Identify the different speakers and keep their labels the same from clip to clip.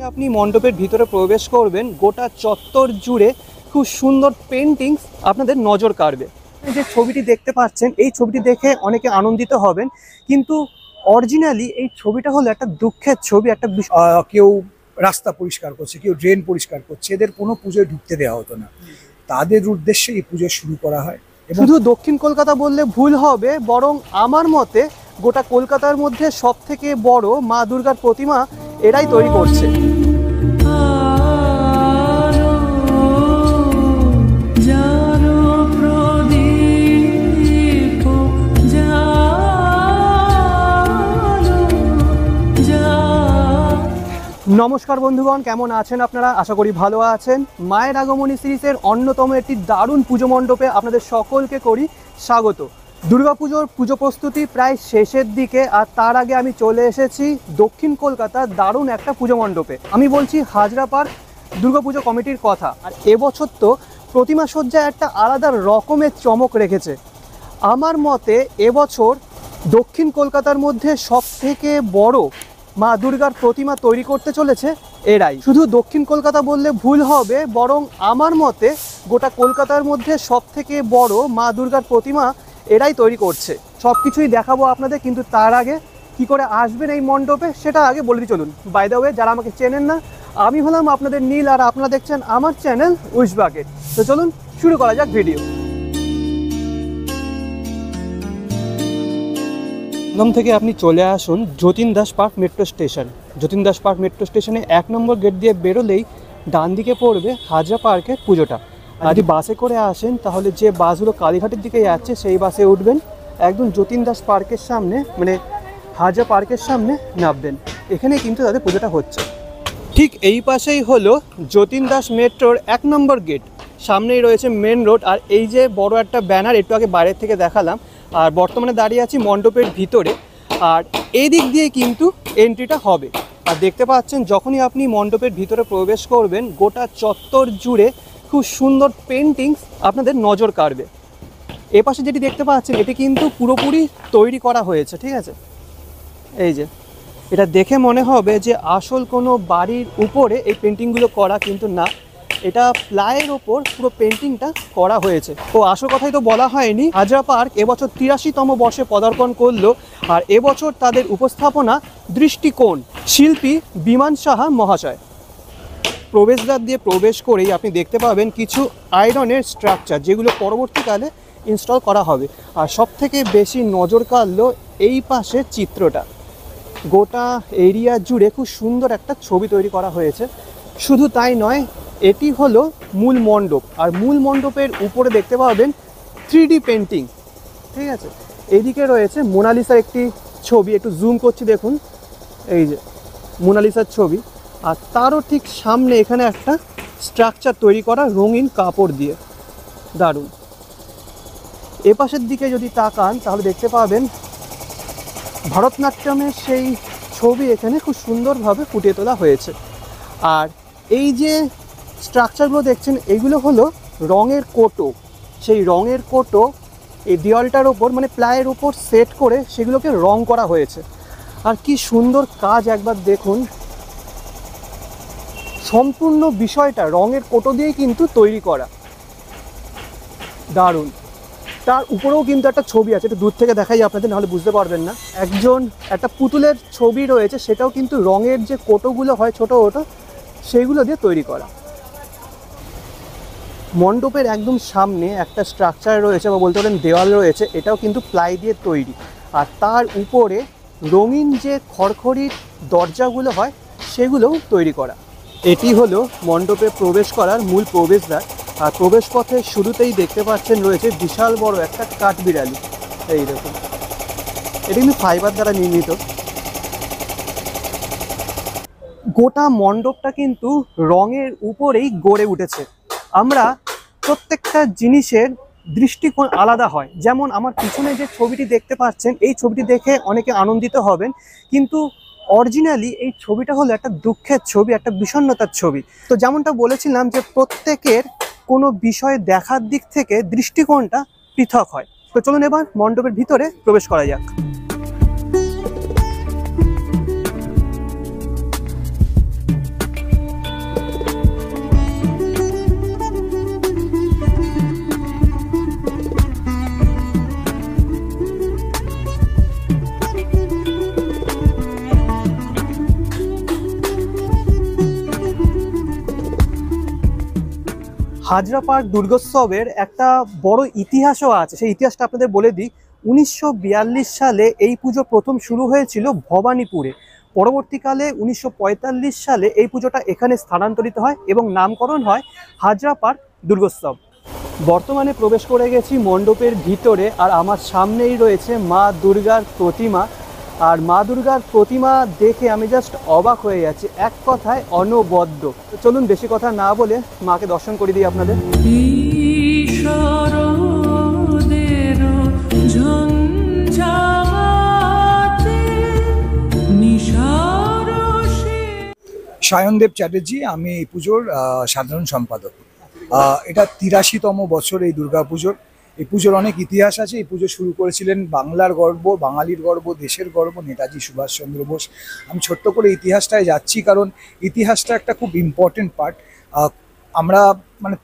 Speaker 1: আপনি মণ্ডপের ভিতরে প্রবেশ করবেন, গোটা চত্বর জুড়ে খুব সুন্দর পেন্টিংস আপনাদের নজর কাড়বে। যে ছবিটি দেখতে পাচ্ছেন, এই ছবিটি দেখে অনেকে আনন্দিত হবেন, কিন্তু অরিজিনালি এই ছবিটা হলো একটা দুঃখের ছবি। একটা
Speaker 2: কেউ রাস্তা পরিষ্কার করছে, কেউ ড্রেন পরিষ্কার করছে, এদের কোনো পুজোয় ঢুকতে দেওয়া হতো না। তাদের উদ্দেশ্যে এই পুজো শুরু করা হয়।
Speaker 1: শুধু দক্ষিণ কলকাতা বললে ভুল হবে, বরং আমার মতে গোটা কলকাতার মধ্যে সব থেকে বড় মা দুর্গার প্রতিমা এরাই তৈরি করছে। নমস্কার বন্ধুগণ, কেমন আছেন আপনারা? আশা করি ভালো আছেন। মায়ের আগমনী সিরিজের অন্যতম একটি দারুণ পুজো মণ্ডপে আপনাদের সকলকে করি স্বাগত। দুর্গাপুজোর পুজো প্রস্তুতি প্রায় শেষের দিকে, আর তার আগে আমি চলে এসেছি দক্ষিণ কলকাতার দারুণ একটা পুজো মণ্ডপে। আমি বলছি হাজরা পার্ক দুর্গাপুজো কমিটির কথা। আর এবছর তো প্রতিমা সজ্জায় একটা আলাদা রকমের চমক রেখেছে। আমার মতে এবছর দক্ষিণ কলকাতার মধ্যে সব থেকে বড় মা দুর্গার প্রতিমা তৈরি করতে চলেছে এরাই। শুধু দক্ষিণ কলকাতা বললে ভুল হবে, বরং আমার মতে গোটা কলকাতার মধ্যে সব থেকে বড় মা দুর্গার প্রতিমা এরাই তৈরি করছে। সব কিছুই দেখাবো আপনাদের, কিন্তু তার আগে কি করে আসবেন এই মণ্ডপে সেটা আগে বলে দিই চলুন। বাই দ্য ওয়ে, যারা আমাকে চেনেন না, আমি হলাম আপনাদের নীল, আর আপনারা দেখছেন আমার চ্যানেল উইশ বাকেট। তো চলুন শুরু করা যাক ভিডিও। থেকে আপনি চলে আসুন Jatin Das park metro station. Jatin Das park metro স্টেশনে 1 নম্বর গেট দিয়ে বেরোলেই ডান দিকে পড়বে হাজরা পার্কের পুজোটা। আর যদি বাসে করে আসেন তাহলে যে বাসগুলো কালীঘাটের দিকে যাচ্ছে সেই বাসে উঠবেন, একদম যতীন দাস পার্কের সামনে, মানে হাজরা পার্কের সামনে নামবেন। এখানেই কিন্তু তাদের পুজোটা হচ্ছে। ঠিক এই পাশেই হলো যতীন দাস মেট্রোর 1 নম্বর গেট। সামনেই রয়েছে মেন রোড, আর এই যে বড় একটা ব্যানার একটু আগে বাইরের থেকে দেখালাম। আর বর্তমানে দাঁড়িয়ে আছি মণ্ডপের ভিতরে, আর এই দিক দিয়ে কিন্তু এন্ট্রিটা হবে। আর দেখতে পাচ্ছেন যখনই আপনি মণ্ডপের ভিতরে প্রবেশ করবেন, গোটা চত্বর জুড়ে খুব সুন্দর পেন্টিংস আপনাদের নজর কাড়বে। এ পাশে যেটি দেখতে পাচ্ছেন এটি কিন্তু পুরোপুরি তৈরি করা হয়েছে, ঠিক আছে? এই যে এটা দেখে মনে হবে যে আসল কোনো বাড়ির উপরে এই পেন্টিংগুলো করা, কিন্তু না, এটা প্লাইয়ের ওপর পুরো পেন্টিংটা করা হয়েছে। তো আসল কথাই তো বলা হয়নি, হাজরা পার্ক এবছর 83তম বর্ষে পদার্পণ করলো। আর এবছর তাদের উপস্থাপনা দৃষ্টিকোণ শিল্পী বিমান সাহা মহাশয়। প্রবেশদ্বার দিয়ে প্রবেশ করেই আপনি দেখতে পাবেন কিছু আয়রনের স্ট্রাকচার, যেগুলো পরবর্তীকালে ইনস্টল করা হবে। আর সব থেকে বেশি নজর কাড়লো এই পাশের চিত্রটা। গোটা এরিয়া জুড়ে খুব সুন্দর একটা ছবি তৈরি করা হয়েছে। শুধু তাই নয়, এটি হলো মূল মণ্ডপ, আর মূল মণ্ডপের উপরে দেখতে পাবেন 3D পেন্টিং, ঠিক আছে? এইদিকে রয়েছে মোনালিসার একটি ছবি, একটু জুম করছি দেখুন, এই যে মোনালিসার ছবি। আর তারও ঠিক সামনে এখানে একটা স্ট্রাকচার তৈরি করা রঙিন কাপড় দিয়ে, দারুণ। এপাশের দিকে যদি তাকান তাহলে দেখতে পাবেন ভারতনাট্যমের সেই ছবি এখানে খুব সুন্দরভাবে ফুটিয়ে তোলা হয়েছে। আর এই যে স্ট্রাকচারগুলো দেখছেন, এগুলো হলো রঙের কোটো। সেই রঙের কোটো এই দেওয়ালটার ওপর, মানে প্লাইয়ের ওপর সেট করে সেগুলোকে রং করা হয়েছে। আর কি সুন্দর কাজ একবার দেখুন। সম্পূর্ণ বিষয়টা রঙের কোটো দিয়েই কিন্তু তৈরি করা, দারুণ। তার উপরেও কিন্তু একটা ছবি আছে, একটু দূর থেকে দেখাই আপনাদের, নাহলে বুঝতে পারবেন না। একটা পুতুলের ছবি রয়েছে, সেটাও কিন্তু রঙের যে কোটোগুলো হয় ছোটো ছোটো, সেইগুলো দিয়ে তৈরি করা। মণ্ডপের একদম সামনে একটা স্ট্রাকচার রয়েছে, বা বলতে পারেন দেওয়াল রয়েছে, এটাও কিন্তু প্লাই দিয়ে তৈরি। আর তার উপরে রঙিন যে খড়খড়ির দরজাগুলো হয় সেগুলোও তৈরি করা। এটি হলো মণ্ডপে প্রবেশ করার মূল প্রবেশদ্বার। আর প্রবেশ পথের শুরুতেই দেখতে পাচ্ছেন রয়েছে বিশাল বড় একটা কাঠবিড়ালি। এই দেখুন, এটি কিন্তু ফাইবার দ্বারা নির্মিত। গোটা মণ্ডপটা কিন্তু রঙের উপরেই গড়ে উঠেছে। আমরা প্রত্যেকটা জিনিসের দৃষ্টিকোণ আলাদা হয়। যেমন আমার পিছনে যে ছবিটি দেখতে পাচ্ছেন, এই ছবিটি দেখে অনেকে আনন্দিত হবেন, কিন্তু অরিজিনালি এই ছবিটা হলো একটা দুঃখের ছবি, একটা বিষণ্ণতার ছবি। তো যেমনটা বলেছিলাম যে প্রত্যেকের কোনো বিষয় দেখার দিক থেকে দৃষ্টিকোণটা পৃথক হয়। তো চলুন এবার মণ্ডপের ভিতরে প্রবেশ করা যাক। হাজরা পার্ক দুর্গোৎসবের একটা বড় ইতিহাসও আছে, সেই ইতিহাসটা আপনাদের বলে দিই। 1942 সালে এই পুজো প্রথম শুরু হয়েছিল ভবানীপুরে। পরবর্তীকালে 1945 সালে এই পুজোটা এখানে স্থানান্তরিত হয় এবং নামকরণ হয় হাজরা পার্ক দুর্গোৎসব। বর্তমানে প্রবেশ করে গেছি মণ্ডপের ভিতরে, আর আমার সামনেই রয়েছে মা দুর্গার প্রতিমা। আর মা দুর্গার প্রতিমা দেখে আমি জাস্ট অবাক হয়ে যাচ্ছি, এক কথায় অনবদ্য। তো চলুন বেশি কথা না বলে মাকে দর্শন করে দিই আপনাদের।
Speaker 2: সায়নদেব চ্যাটার্জি, আমি এই পুজোর সাধারণ সম্পাদক। এটা 83তম বছর এই দুর্গাপুজোর। এই পুজোর অনেক ইতিহাস আছে। এই পুজো শুরু করেছিলেন বাংলার গর্ব, বাঙালির গর্ব, দেশের গর্ব নেতাজি সুভাষচন্দ্র বোস। আমি ছোট্ট করে ইতিহাসটায় যাচ্ছি কারণ ইতিহাসটা একটা খুব ইম্পর্টেন্ট পার্ট। আমরা মানে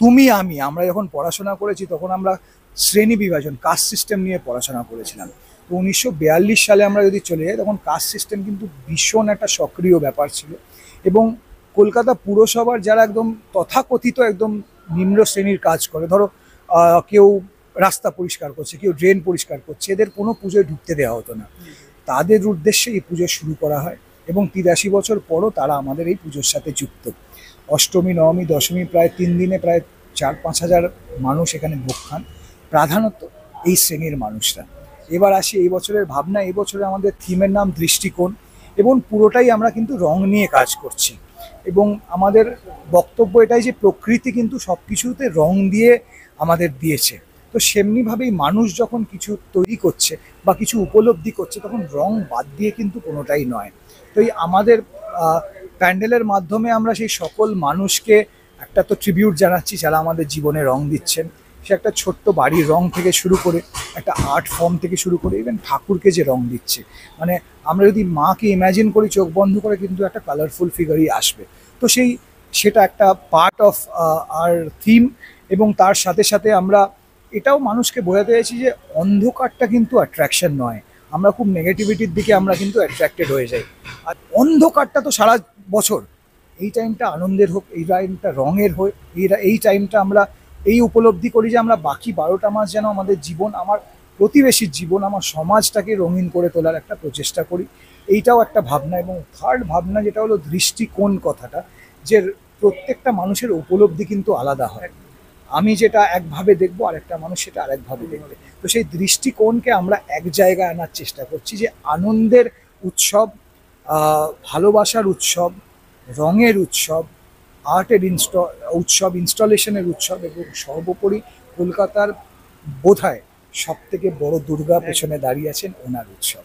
Speaker 2: আমরা যখন পড়াশোনা করেছি তখন আমরা শ্রেণী বিভাজন, কাস্ট সিস্টেম নিয়ে পড়াশোনা করেছিলাম। তো 1942 সালে আমরা যদি চলে যাই তখন কাস্ট সিস্টেম কিন্তু ভীষণ একটা সক্রিয় ব্যাপার ছিল এবং কলকাতা পুরসভার যারা একদম তথাকথিত একদম নিম্ন শ্রেণীর কাজ করে, ধরো কেউ রাস্তা পরিষ্কার করছে, কেউ ড্রেন পরিষ্কার করছে, এদের কোনো পুজোয় ঢুকতে দেওয়া হতো না। তাদের উদ্দেশ্যে এই পুজো শুরু করা হয় এবং 83 বছর পরও তারা আমাদের এই পুজোর সাথে যুক্ত। অষ্টমী, নবমী, দশমী প্রায় 3 দিনে প্রায় 4-5 হাজার মানুষ এখানে ভোগ খান, প্রধানত এই শ্রেণীর মানুষরা। এবার আসি এই বছরের ভাবনা। এই বছরে আমাদের থিমের নাম দৃষ্টিকোণ এবং পুরোটাই আমরা কিন্তু রং নিয়ে কাজ করছি এবং আমাদের বক্তব্য এটাই যে প্রকৃতি কিন্তু সব কিছুতে রং দিয়ে আমাদের দিয়েছে। তো সেমনিভাবেই মানুষ যখন কিছু তৈরি করছে বা কিছু উপলব্ধি করছে তখন রং বাদ দিয়ে কিন্তু কোনোটাই নয়। তো এই আমাদের প্যান্ডেলের মাধ্যমে আমরা সেই সকল মানুষকে একটা তো ট্রিবিউট জানাচ্ছি যারা আমাদের জীবনে রং দিচ্ছেন। সে একটা ছোট্ট বাড়ির রং থেকে শুরু করে একটা আর্ট ফর্ম থেকে শুরু করে ইভেন ঠাকুরকে যে রং দিচ্ছে, মানে আমরা যদি মাকে ইম্যাজিন করি চোখ বন্ধ করে কিন্তু একটা কালারফুল ফিগারই আসবে। তো সেটা একটা পার্ট অফ আর থিম এবং তার সাথে সাথে আমরা এটাও মানুষকে বোঝাতে চাইছি যে অন্ধকারটা কিন্তু অ্যাট্রাকশন নয়। আমরা খুব নেগেটিভিটির দিকে আমরা কিন্তু অ্যাট্রাক্টেড হয়ে যাই, আর অন্ধকারটা তো সারা বছর। এই টাইমটা আনন্দের হোক, এই টাইমটা রঙের হোক, এই টাইমটা আমরা এই উপলব্ধি করি যে আমরা বাকি 12টা মাস যেন আমাদের জীবন, আমার প্রতিবেশীর জীবন, আমার সমাজটাকে রঙিন করে তোলার একটা প্রচেষ্টা করি। এইটাও একটা ভাবনা। এবং থার্ড ভাবনা যেটা হলো দৃষ্টিকোণ কথাটা, যে প্রত্যেকটা মানুষের উপলব্ধি কিন্তু আলাদা হয়। আমি যেটা একভাবে দেখবো আরেকটা মানুষ সেটা আরেকভাবে দেখবে। তো সেই দৃষ্টিকোণকে আমরা এক জায়গায় আনার চেষ্টা করছি যে আনন্দের উৎসব, ভালোবাসার উৎসব, রঙের উৎসব, আর্টের উৎসব, ইনস্টলেশনের উৎসব এবং সর্বোপরি কলকাতার বোধহয় সব থেকে বড় দুর্গা পেছনে দাঁড়িয়ে আছেন ওনার উৎসব।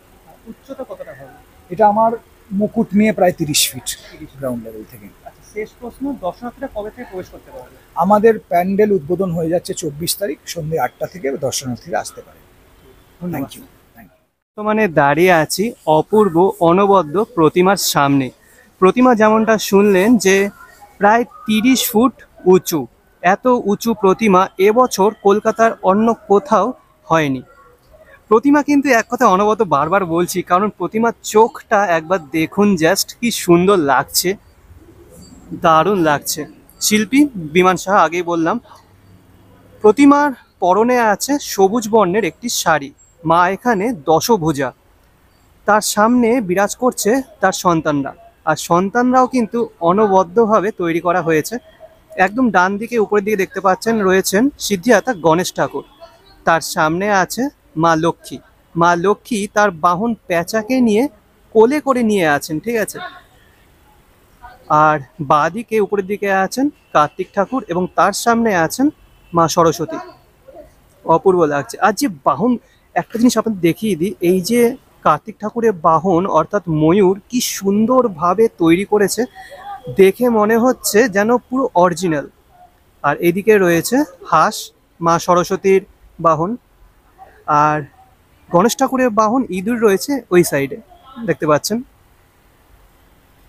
Speaker 1: উচ্চতা কতটা হবে?
Speaker 2: এটা আমার মুকুট নিয়ে প্রায় 30 ফিট গ্রাউন্ড লেভেল থেকে।
Speaker 1: শেষ প্রশ্ন, দর্শনার্থীরা কবে থেকে প্রবেশ করতে পারবে?
Speaker 2: আমাদের প্যান্ডেল উদ্বোধন হয়ে যাচ্ছে 24 তারিখ সন্ধ্যে 8টা থেকে দর্শনার্থীরা আসতে পারে। Thank you.
Speaker 1: তো মানে দাঁড়িয়ে আছি অপূর্ব অনবদ্য প্রতিমার সামনে। প্রতিমা যেমনটা শুনলেন যে প্রায় 30 ফুট উঁচু। এত উঁচু প্রতিমা এবছর কলকাতার অন্য কোথাও হয়নি। প্রতিমা কিন্তু এক কথা অনবদ্য, বারবার বলছি, কারণ প্রতিমার চোখটা একবার দেখুন, জাস্ট কি সুন্দর লাগছে, দারুণ লাগছে। শিল্পী বিমান সাহা, আগেই বললাম। প্রতিমার পরনে আছে সবুজ বর্ণের একটি শাড়ি। মা এখানে দশভুজা। তার সামনে বিরাজ করছে তার সন্তানরা, আর সন্তানরাও কিন্তু অনবদ্যভাবে তৈরি করা হয়েছে। একদম ডান দিকে উপরের দিকে দেখতে পাচ্ছেন রয়েছেন সিদ্ধিদাতা গণেশ ঠাকুর। তার সামনে আছে মা লক্ষ্মী। মা লক্ষ্মী তার বাহন পেঁচাকে নিয়ে কোলে করে নিয়ে আছেন, ঠিক আছে। আর বাঁ দিকে উপরের দিকে আছেন কার্তিক ঠাকুর এবং তার সামনে আছেন মা সরস্বতী। অপূর্ব লাগছে। আর যে বাহন, একটা জিনিস আপনাদের দেখিয়ে দিই, এই যে কার্তিক ঠাকুরের বাহন অর্থাৎ ময়ূর, কি সুন্দরভাবে তৈরি করেছে, দেখে মনে হচ্ছে যেন পুরো অরিজিনাল। আর এদিকে রয়েছে হাঁস, মা সরস্বতীর বাহন। আর গণেশ ঠাকুরের বাহন ইঁদুর রয়েছে ওই সাইডে, দেখতে পাচ্ছেন।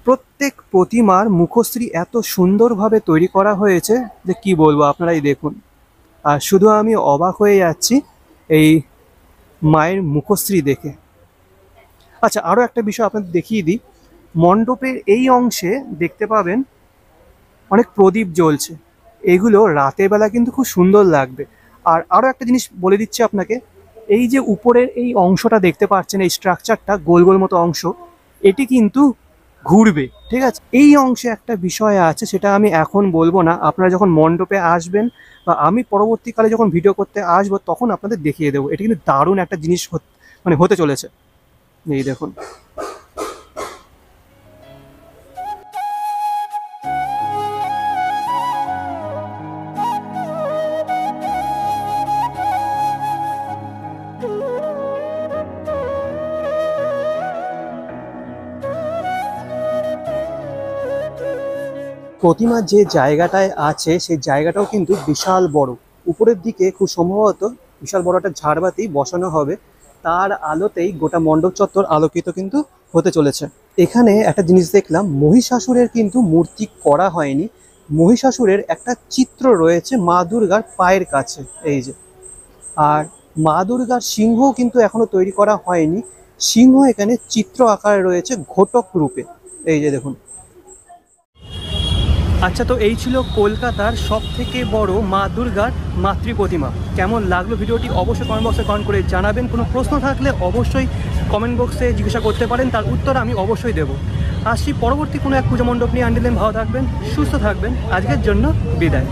Speaker 1: প্রত্যেক প্রতিমার মুখশ্রী এত সুন্দরভাবে তৈরি করা হয়েছে যে কি বলবো, আপনারাই দেখুন। আর শুধু আমি অবাক হয়ে যাচ্ছি এই মায়ের মুখশ্রী দেখে। আচ্ছা, আরও একটা বিষয় আপনাদের দেখিয়ে দিই। মণ্ডপের এই অংশে দেখতে পাবেন অনেক প্রদীপ জ্বলছে। এগুলো রাতের বেলা কিন্তু খুব সুন্দর লাগবে। আর আরও একটা জিনিস বলে দিচ্ছি আপনাকে, এই যে উপরের এই অংশটা দেখতে পাচ্ছেন, এই স্ট্রাকচারটা গোল গোল মতো অংশ, এটি কিন্তু ঘুরবে, ঠিক আছে। এই অংশে একটা বিষয় আছে, সেটা আমি এখন বলবো না, আপনারা যখন মণ্ডপে আসবেন বা আমি পরবর্তীকালে যখন ভিডিও করতে আসবো তখন আপনাদের দেখিয়ে দেবো। এটি কিন্তু দারুণ একটা জিনিস মানে হতে চলেছে। এই দেখুন। প্রতিমার যে জায়গাটায় আছে সেই জায়গাটাও কিন্তু বিশাল বড়। উপরের দিকে খুব সম্ভবত বিশাল বড় একটা ঝাড়বাতি বসানো হবে, তার আলোতেই গোটা মণ্ডপ চত্বর আলোকিত কিন্তু হতে চলেছে। এখানে একটা জিনিস দেখলাম, মহিষাসুরের কিন্তু মূর্তি করা হয়নি, মহিষাসুরের একটা চিত্র রয়েছে মা দুর্গার পায়ের কাছে, এই যে। আর মা দুর্গার সিংহ কিন্তু এখনো তৈরি করা হয়নি, সিংহ এখানে চিত্র আকারে রয়েছে ঘটক রূপে, এই যে দেখুন। আচ্ছা, তো এই ছিল কলকাতার সবথেকে বড় মা দুর্গার মাতৃ প্রতিমা। কেমন লাগলো ভিডিওটি অবশ্যই কমেন্ট বক্সে কমেন্ট করে জানাবেন। কোনো প্রশ্ন থাকলে অবশ্যই কমেন্ট বক্সে জিজ্ঞাসা করতে পারেন, তার উত্তর আমি অবশ্যই দেবো। আসছি পরবর্তী কোনো এক পূজা মণ্ডপ নিয়ে। আনটিল দেন ভালো থাকবেন, সুস্থ থাকবেন। আজকের জন্য বিদায়।